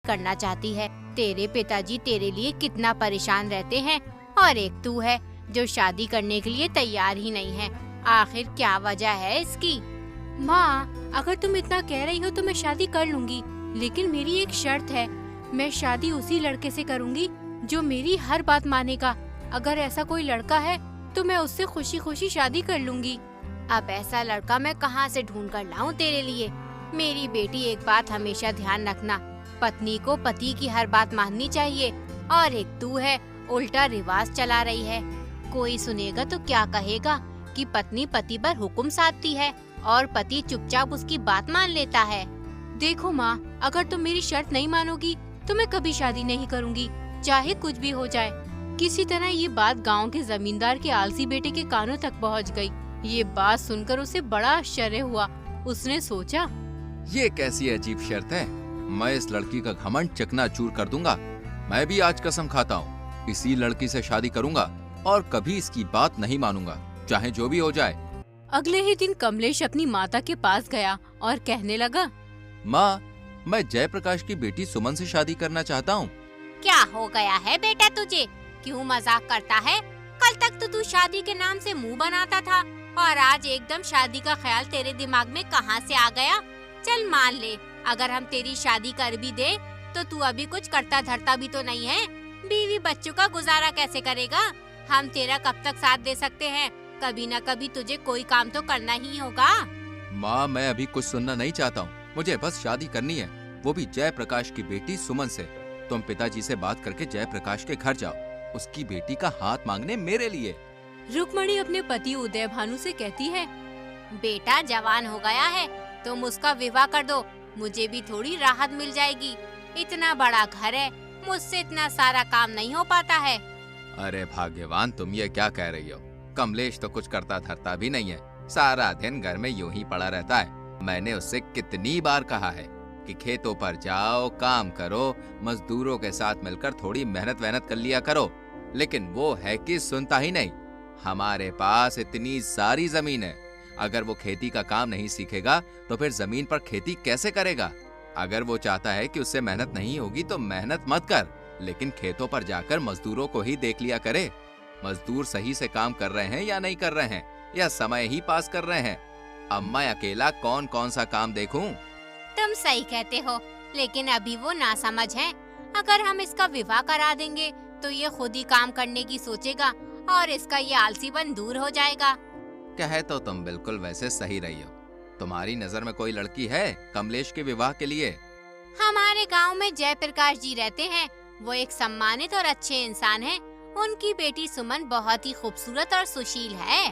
करना चाहती है। तेरे पिताजी तेरे लिए कितना परेशान रहते हैं और एक तू है जो शादी करने के लिए तैयार ही नहीं है। आखिर क्या वजह है इसकी? माँ, अगर तुम इतना कह रही हो तो मैं शादी कर लूंगी, लेकिन मेरी एक शर्त है। मैं शादी उसी लड़के से करूंगी जो मेरी हर बात मानेगा। अगर ऐसा कोई लड़का है तो मैं उससे खुशी खुशी शादी कर लूंगी। अब ऐसा लड़का मैं कहाँ से ढूंढ कर लाऊं तेरे लिए? मेरी बेटी, एक बात हमेशा ध्यान रखना, पत्नी को पति की हर बात माननी चाहिए। और एक तू है, उल्टा रिवाज चला रही है। कोई सुनेगा तो क्या कहेगा कि पत्नी पति पर हुक्म साधती है और पति चुपचाप उसकी बात मान लेता है। देखो माँ, अगर तुम मेरी शर्त नहीं मानोगी तो मैं कभी शादी नहीं करूँगी, चाहे कुछ भी हो जाए। किसी तरह ये बात गांव के जमींदार के आलसी बेटे के कानों तक पहुंच गई। ये बात सुनकर उसे बड़ा आश्चर्य हुआ। उसने सोचा, ये कैसी अजीब शर्त है। मैं इस लड़की का घमंड चकनाचूर कर दूंगा। मैं भी आज कसम खाता हूँ, इसी लड़की से शादी करूंगा और कभी इसकी बात नहीं मानूंगा, चाहे जो भी हो जाए। अगले ही दिन कमलेश अपनी माता के पास गया और कहने लगा, माँ, मैं जयप्रकाश की बेटी सुमन से शादी करना चाहता हूँ। क्या हो गया है बेटा तुझे? क्यों मजाक करता है? कल तक तो तू शादी के नाम से मुंह बनाता था और आज एकदम शादी का ख्याल तेरे दिमाग में कहां से आ गया? चल मान ले, अगर हम तेरी शादी कर भी दे तो तू अभी कुछ करता धरता भी तो नहीं है। बीवी बच्चों का गुजारा कैसे करेगा? हम तेरा कब तक साथ दे सकते हैं? कभी न कभी तुझे कोई काम तो करना ही होगा। माँ, मैं अभी कुछ सुनना नहीं चाहता हूँ। मुझे बस शादी करनी है, वो भी जयप्रकाश की बेटी सुमन से। तुम पिताजी से बात करके जयप्रकाश के घर जाओ, उसकी बेटी का हाथ मांगने मेरे लिए। रुक्मणी अपने पति उदय भानु से कहती है, बेटा जवान हो गया है, तुम उसका विवाह कर दो, मुझे भी थोड़ी राहत मिल जाएगी। इतना बड़ा घर है, मुझसे इतना सारा काम नहीं हो पाता है। अरे भाग्यवान, तुम ये क्या कह रही हो? कमलेश तो कुछ करता धरता भी नहीं है, सारा दिन घर में यूं ही पड़ा रहता है। मैंने उससे कितनी बार कहा है कि खेतों पर जाओ, काम करो, मजदूरों के साथ मिलकर थोड़ी मेहनत वहनत कर लिया करो, लेकिन वो है कि सुनता ही नहीं। हमारे पास इतनी सारी जमीन है, अगर वो खेती का काम नहीं सीखेगा तो फिर जमीन पर खेती कैसे करेगा? अगर वो चाहता है कि उससे मेहनत नहीं होगी तो मेहनत मत कर, लेकिन खेतों पर जाकर मजदूरों को ही देख लिया करे। मजदूर सही से काम कर रहे हैं या नहीं कर रहे हैं, या समय ही पास कर रहे हैं। अब मैं अकेला कौन कौन सा काम देखूं? तुम सही कहते हो, लेकिन अभी वो नासमझ है। अगर हम इसका विवाह करा देंगे तो ये खुद ही काम करने की सोचेगा और इसका ये आलसीपन दूर हो जाएगा। कहे तो तुम बिल्कुल वैसे सही रही हो। तुम्हारी नजर में कोई लड़की है कमलेश के विवाह के लिए? हमारे गांव में जयप्रकाश जी रहते हैं, वो एक सम्मानित और अच्छे इंसान हैं। उनकी बेटी सुमन बहुत ही खूबसूरत और सुशील है।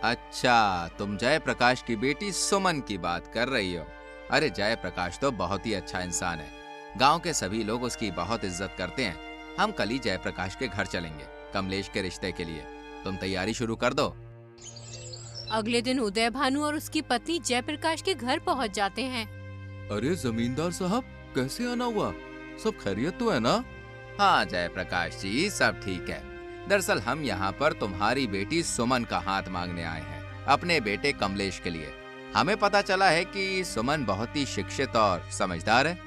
अच्छा, तुम जयप्रकाश की बेटी सुमन की बात कर रही हो? अरे जयप्रकाश तो बहुत ही अच्छा इंसान है, गांव के सभी लोग उसकी बहुत इज्जत करते हैं। हम कल ही जयप्रकाश के घर चलेंगे कमलेश के रिश्ते के लिए। तुम तैयारी शुरू कर दो। अगले दिन उदय भानु और उसकी पत्नी जयप्रकाश के घर पहुंच जाते हैं। अरे जमींदार साहब, कैसे आना हुआ? सब खैरियत तो है ना? हाँ जयप्रकाश जी, सब ठीक है। दरअसल हम यहाँ पर तुम्हारी बेटी सुमन का हाथ मांगने आए हैं, अपने बेटे कमलेश के लिए। हमें पता चला है कि सुमन बहुत ही शिक्षित और समझदार है।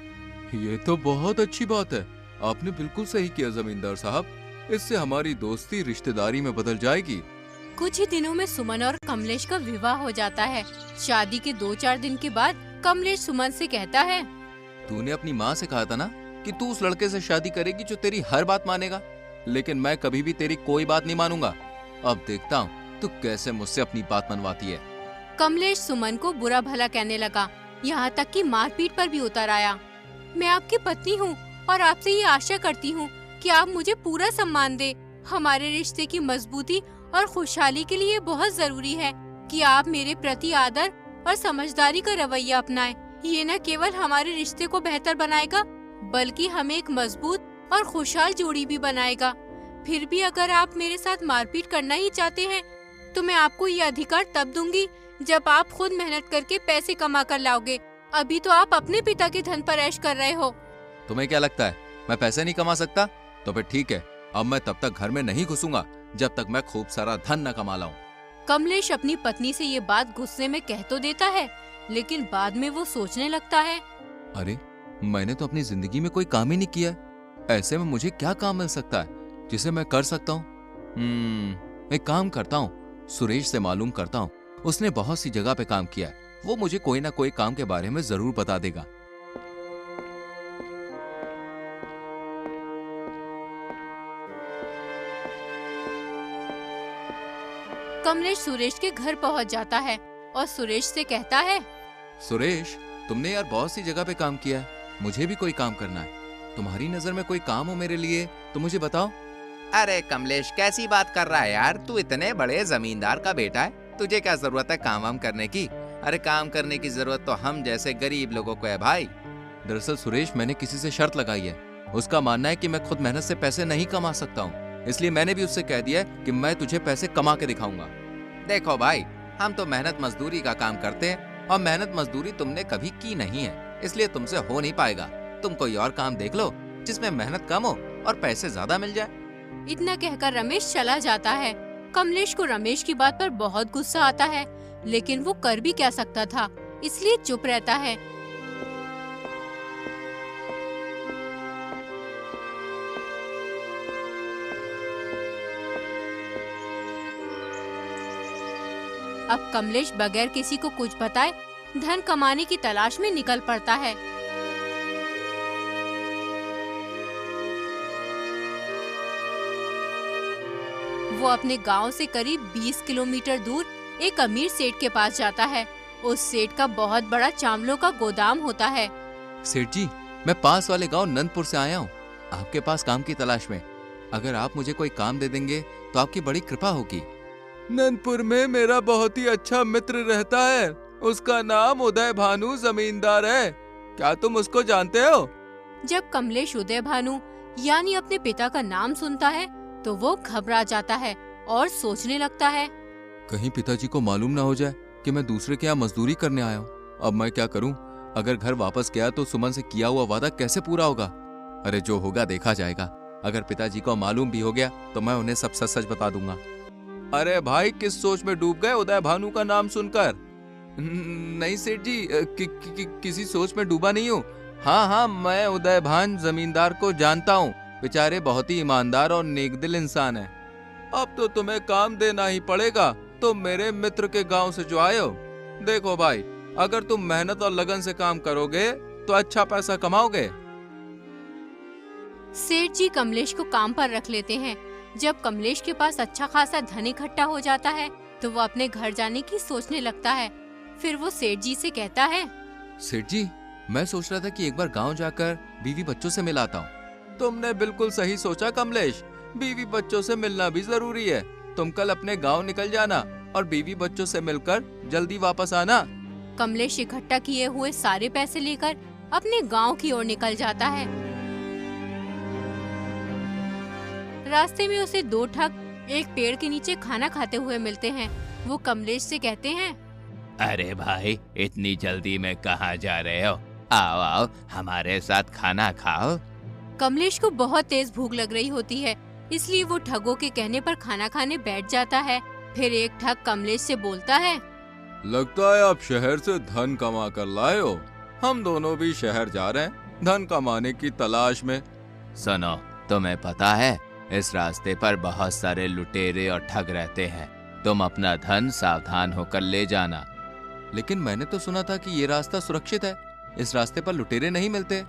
ये तो बहुत अच्छी बात है, आपने बिल्कुल सही किया जमींदार साहब। इससे हमारी दोस्ती रिश्तेदारी में बदल जाएगी। कुछ ही दिनों में सुमन और कमलेश का विवाह हो जाता है। शादी के 2-4 दिन के बाद कमलेश सुमन से कहता है, तूने अपनी माँ से कहा था ना कि तू उस लड़के से शादी करेगी जो तेरी हर बात मानेगा, लेकिन मैं कभी भी तेरी कोई बात नहीं मानूंगा। अब देखता हूँ तू कैसे मुझसे अपनी बात मनवाती है। कमलेश सुमन को बुरा भला कहने लगा, यहाँ तक कि मारपीट पर भी उतर आया। मैं आपकी पत्नी हूँ और आपसे ये आशा करती हूँ कि आप मुझे पूरा सम्मान दे। हमारे रिश्ते की मजबूती और खुशहाली के लिए बहुत जरूरी है कि आप मेरे प्रति आदर और समझदारी का रवैया अपनाएं। ये न केवल हमारे रिश्ते को बेहतर बनाएगा, बल्कि हमें एक मजबूत और खुशहाल जोड़ी भी बनाएगा। फिर भी अगर आप मेरे साथ मारपीट करना ही चाहते हैं, तो मैं आपको ये अधिकार तब दूंगी जब आप खुद मेहनत करके पैसे कमा कर लाओगे। अभी तो आप अपने पिता के धन पर ऐश कर रहे हो। तुम्हें क्या लगता है मैं पैसे नहीं कमा सकता? तो फिर ठीक है, अब मैं तब तक घर में नहीं घुसूंगा जब तक मैं खूब सारा धन न कमा लाऊं। कमलेश अपनी पत्नी से ये बात गुस्से में कह तो देता है, लेकिन बाद में वो सोचने लगता है, अरे मैंने तो अपनी जिंदगी में कोई काम ही नहीं किया है। ऐसे में मुझे क्या काम मिल सकता है जिसे मैं कर सकता हूँ? एक काम करता हूँ, सुरेश से मालूम करता हूँ। उसने बहुत सी जगह पे काम किया है, वो मुझे कोई ना कोई काम के बारे में जरूर बता देगा। कमलेश सुरेश के घर पहुंच जाता है और सुरेश से कहता है, सुरेश, तुमने यार बहुत सी जगह पे काम किया है, मुझे भी कोई काम करना है। तुम्हारी नजर में कोई काम हो मेरे लिए तो मुझे बताओ। अरे कमलेश, कैसी बात कर रहा है यार? तू इतने बड़े जमींदार का बेटा है, तुझे क्या जरूरत है काम वाम करने की? अरे काम करने की जरूरत तो हम जैसे गरीब लोगों को है भाई। दरअसल सुरेश, मैंने किसी से शर्त लगाई है। उसका मानना है कि मैं खुद मेहनत से पैसे नहीं कमा सकता हूँ, इसलिए मैंने भी उससे कह दिया है कि मैं तुझे पैसे कमा के दिखाऊंगा। देखो भाई, हम तो मेहनत मजदूरी का काम करते हैं और मेहनत मजदूरी तुमने कभी की नहीं है, इसलिए तुमसे हो नहीं पाएगा। तुम कोई और काम देख लो जिसमें मेहनत कम हो और पैसे ज्यादा मिल जाए। इतना कहकर रमेश चला जाता है। कमलेश को रमेश की बात पर बहुत गुस्सा आता है, लेकिन वो कर भी क्या सकता था, इसलिए चुप रहता है। अब कमलेश बगैर किसी को कुछ बताए धन कमाने की तलाश में निकल पड़ता है। वो अपने गांव से करीब 20 किलोमीटर दूर एक अमीर सेठ के पास जाता है। उस सेठ का बहुत बड़ा चावलों का गोदाम होता है। सेठ जी, मैं पास वाले गांव नंदपुर से आया हूँ, आपके पास काम की तलाश में। अगर आप मुझे कोई काम दे देंगे तो आपकी बड़ी कृपा होगी। नंदपुर में मेरा बहुत ही अच्छा मित्र रहता है, उसका नाम उदय भानु जमींदार है। क्या तुम उसको जानते हो? जब कमलेश उदय भानु यानी अपने पिता का नाम सुनता है तो वो घबरा जाता है और सोचने लगता है, कहीं पिताजी को मालूम ना हो जाए कि मैं दूसरे के यहाँ मजदूरी करने आया हूँ। अब मैं क्या करूँ? अगर घर वापस गया तो सुमन से किया हुआ वादा कैसे पूरा होगा? अरे जो होगा देखा जाएगा। अगर पिताजी को मालूम भी हो गया तो मैं उन्हें सब सच सच बता दूंगा। अरे भाई, किस सोच में डूब गए उदय भानु का नाम सुनकर? नहीं सेठ जी, किसी सोच में डूबा नहीं हूँ। हाँ, मैं उदय भान जमींदार को जानता हूँ, बेचारे बहुत ही ईमानदार और नेकदिल इंसान है। अब तो तुम्हें काम देना ही पड़ेगा, तुम मेरे मित्र के गांव से जो आए हो। देखो भाई, अगर तुम मेहनत और लगन से काम करोगे तो अच्छा पैसा कमाओगे। सेठ जी कमलेश को काम पर रख लेते हैं। जब कमलेश के पास अच्छा खासा धन इकट्ठा हो जाता है तो वो अपने घर जाने की सोचने लगता है। फिर वो सेठ जी से कहता है, सेठ जी, मैं सोच रहा था कि एक बार गांव जाकर बीवी बच्चों से मिल आता हूँ। तुमने बिल्कुल सही सोचा कमलेश, बीवी बच्चों से मिलना भी जरूरी है। तुम कल अपने गांव निकल जाना और बीवी बच्चों से मिलकर जल्दी वापस आना। कमलेश इकट्ठा किए हुए सारे पैसे लेकर अपने गांव की ओर निकल जाता है। रास्ते में उसे दो ठग एक पेड़ के नीचे खाना खाते हुए मिलते हैं। वो कमलेश से कहते हैं, अरे भाई, इतनी जल्दी में कहाँ जा रहे हो? आओ आओ, हमारे साथ खाना खाओ। कमलेश को बहुत तेज भूख लग रही होती है, इसलिए वो ठगों के कहने पर खाना खाने बैठ जाता है। फिर एक ठग कमलेश से बोलता है, लगता है आप शहर से धन कमा कर लाए हो। हम दोनों भी शहर जा रहे हैं धन कमाने की तलाश में। सुनो, तुम्हें पता है इस रास्ते पर बहुत सारे लुटेरे और ठग रहते हैं, तुम अपना धन सावधान होकर ले जाना। लेकिन मैंने तो सुना था कि ये रास्ता सुरक्षित है, इस रास्ते पर लुटेरे नहीं मिलते।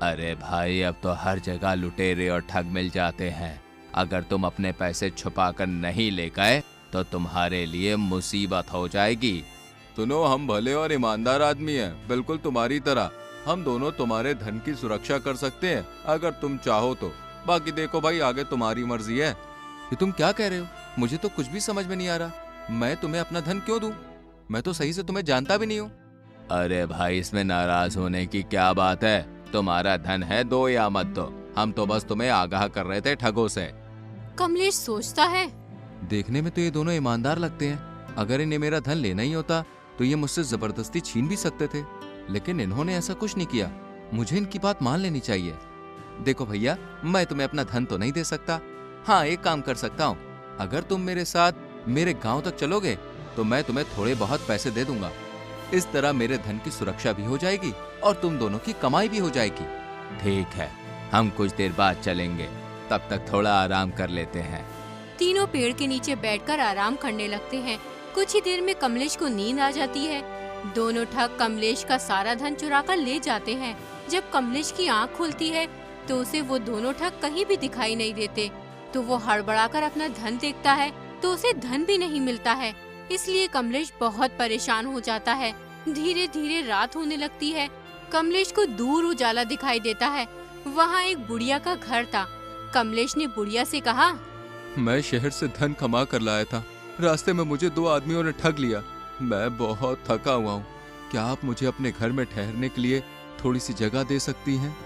अरे भाई, अब तो हर जगह लुटेरे और ठग मिल जाते हैं। अगर तुम अपने पैसे छुपा कर नहीं ले गए तो तुम्हारे लिए मुसीबत हो जाएगी। सुनो, हम भले और ईमानदार आदमी हैं, बिल्कुल तुम्हारी तरह। हम दोनों तुम्हारे धन की सुरक्षा कर सकते हैं अगर तुम चाहो तो। बाकी देखो भाई, आगे तुम्हारी मर्जी है। ये तुम क्या कह रहे हो? मुझे तो कुछ भी समझ में नहीं आ रहा। मैं तुम्हें अपना धन क्यों दूं? मैं तो सही से तुम्हें जानता भी नहीं हूँ। अरे भाई, इसमें नाराज होने की क्या बात है? तुम्हारा धन है, दो या मत दो। हम तो बस तुम्हें आगाह कर रहे थे ठगों से। कमलेश सोचता है, देखने में तो ये दोनों ईमानदार लगते हैं। अगर इन्हें मेरा धन लेना ही होता तो ये मुझसे जबरदस्ती छीन भी सकते थे, लेकिन इन्होंने ऐसा कुछ नहीं किया। मुझे इनकी बात मान लेनी चाहिए। देखो भैया, मैं तुम्हें अपना धन तो नहीं दे सकता। हाँ, एक काम कर सकता हूँ, अगर तुम मेरे साथ मेरे गांव तक चलोगे तो मैं तुम्हें थोड़े बहुत पैसे दे दूंगा। इस तरह मेरे धन की सुरक्षा भी हो जाएगी और तुम दोनों की कमाई भी हो जाएगी। ठीक है, हम कुछ देर बाद चलेंगे, तब तक थोड़ा आराम कर लेते हैं। तीनों पेड़ के नीचे बैठकर आराम करने लगते हैं। कुछ ही देर में कमलेश को नींद आ जाती है। दोनों ठग कमलेश का सारा धन चुरा कर ले जाते हैं। जब कमलेश की आँख खुलती है तो उसे वो दोनों ठग कहीं भी दिखाई नहीं देते। तो वो हड़बड़ाकर अपना धन देखता है तो उसे धन भी नहीं मिलता है। इसलिए कमलेश बहुत परेशान हो जाता है। धीरे धीरे रात होने लगती है। कमलेश को दूर उजाला दिखाई देता है। वहाँ एक बुढ़िया का घर था। कमलेश ने बुढ़िया से कहा, मैं शहर से धन कमा कर लाया था, रास्ते में मुझे 2 आदमियों ने ठग लिया। मैं बहुत थका हुआ हूँ, क्या आप मुझे अपने घर में ठहरने के लिए थोड़ी सी जगह दे सकती हैं?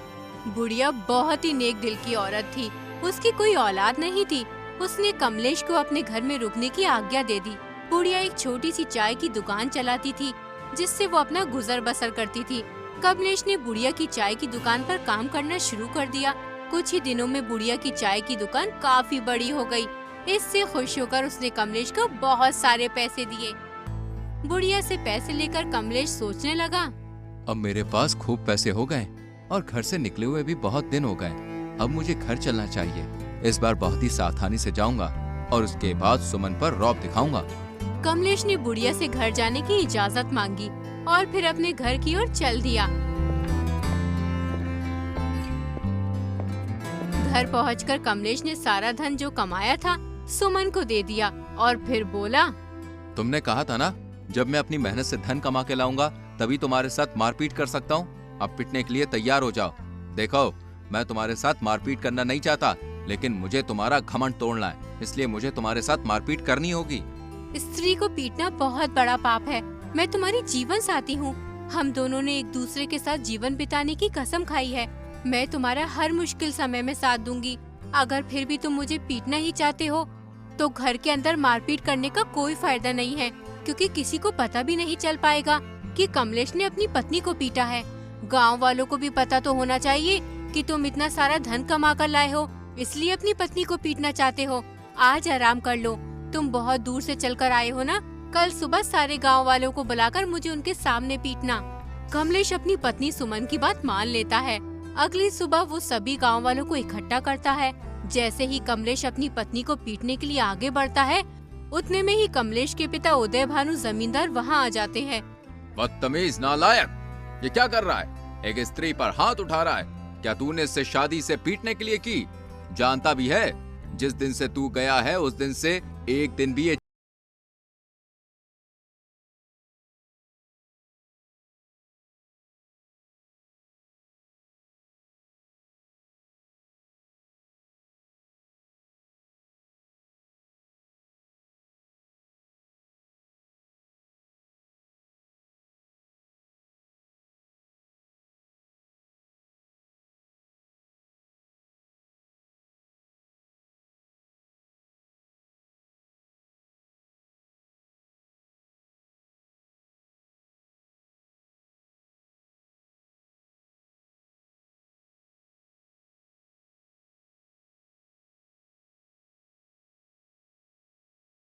बुढ़िया बहुत ही नेक दिल की औरत थी। उसकी कोई औलाद नहीं थी। उसने कमलेश को अपने घर में रुकने की आज्ञा दे दी। बुढ़िया एक छोटी सी चाय की दुकान चलाती थी, जिससे वो अपना गुजर बसर करती थी। कमलेश ने बुढ़िया की चाय की दुकान पर काम करना शुरू कर दिया। कुछ ही दिनों में बुढ़िया की चाय की दुकान काफी बड़ी हो गई। इससे खुश होकर उसने कमलेश को बहुत सारे पैसे दिए। बुढ़िया से पैसे लेकर कमलेश सोचने लगा, अब मेरे पास खूब पैसे हो गए और घर से निकले हुए भी बहुत दिन हो गए। अब मुझे घर चलना चाहिए। इस बार बहुत ही सावधानी से जाऊंगा और उसके बाद सुमन पर रौब दिखाऊंगा। कमलेश ने बुढ़िया से घर जाने की इजाजत मांगी और फिर अपने घर की ओर चल दिया। घर पहुंचकर कमलेश ने सारा धन जो कमाया था सुमन को दे दिया और फिर बोला, तुमने कहा था ना, जब मैं अपनी मेहनत से धन कमा के लाऊंगा तभी तुम्हारे साथ मारपीट कर सकता हूँ। अब पिटने के लिए तैयार हो जाओ। देखो, मैं तुम्हारे साथ मारपीट करना नहीं चाहता, लेकिन मुझे तुम्हारा घमंड तोड़ना है, इसलिए मुझे तुम्हारे साथ मारपीट करनी होगी। स्त्री को पीटना बहुत बड़ा पाप है। मैं तुम्हारी जीवन साथी हूँ। हम दोनों ने एक दूसरे के साथ जीवन बिताने की कसम खाई है। मैं तुम्हारा हर मुश्किल समय में साथ दूंगी। अगर फिर भी तुम मुझे पीटना ही चाहते हो तो घर के अंदर मारपीट करने का कोई फायदा नहीं है, क्योंकि किसी को पता भी नहीं चल पाएगा कि कमलेश ने अपनी पत्नी को पीटा है। गांव वालों को भी पता तो होना चाहिए कि तुम इतना सारा धन कमा कर लाए हो, इसलिए अपनी पत्नी को पीटना चाहते हो। आज आराम कर लो, तुम बहुत दूर से चलकर आए हो ना। कल सुबह सारे गांव वालों को बुलाकर मुझे उनके सामने पीटना। कमलेश अपनी पत्नी सुमन की बात मान लेता है। अगली सुबह वो सभी गांव वालों को इकट्ठा करता है। जैसे ही कमलेश अपनी पत्नी को पीटने के लिए आगे बढ़ता है, उतने में ही कमलेश के पिता उदय भानु जमींदार वहाँ आ जाते हैं। बदतमीज नालायक, ये क्या कर रहा है? एक स्त्री पर हाथ उठा रहा है। क्या तूने इससे शादी से पीटने के लिए की? जानता भी है, जिस दिन से तू गया है उस दिन से एक दिन भी ये